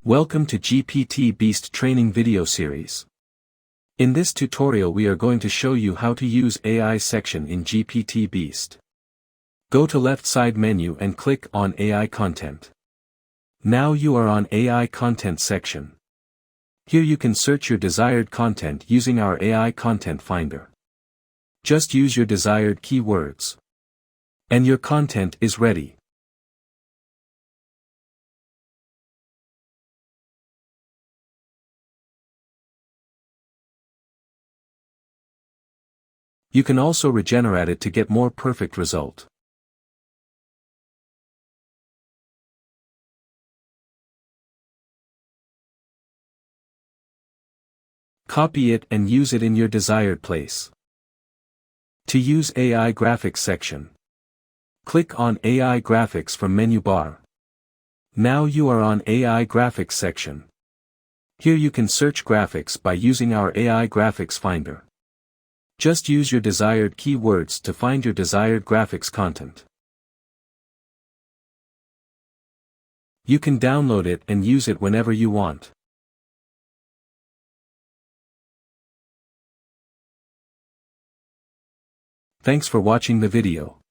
Welcome to GPT Beast training video series. In this tutorial we are going to show you how to use AI section in GPT Beast. Go to left side menu and click on AI content. Now you are on AI content section. Here you can search your desired content using our AI content finder. Just use your desired keywords. And your content is ready. You can also regenerate it to get more perfect result. Copy it and use it in your desired place. To use AI graphics section, click on AI graphics from menu bar. Now you are on AI graphics section. Here you can search graphics by using our AI graphics finder. Just use your desired keywords to find your desired graphics content. You can download it and use it whenever you want. Thanks for watching the video.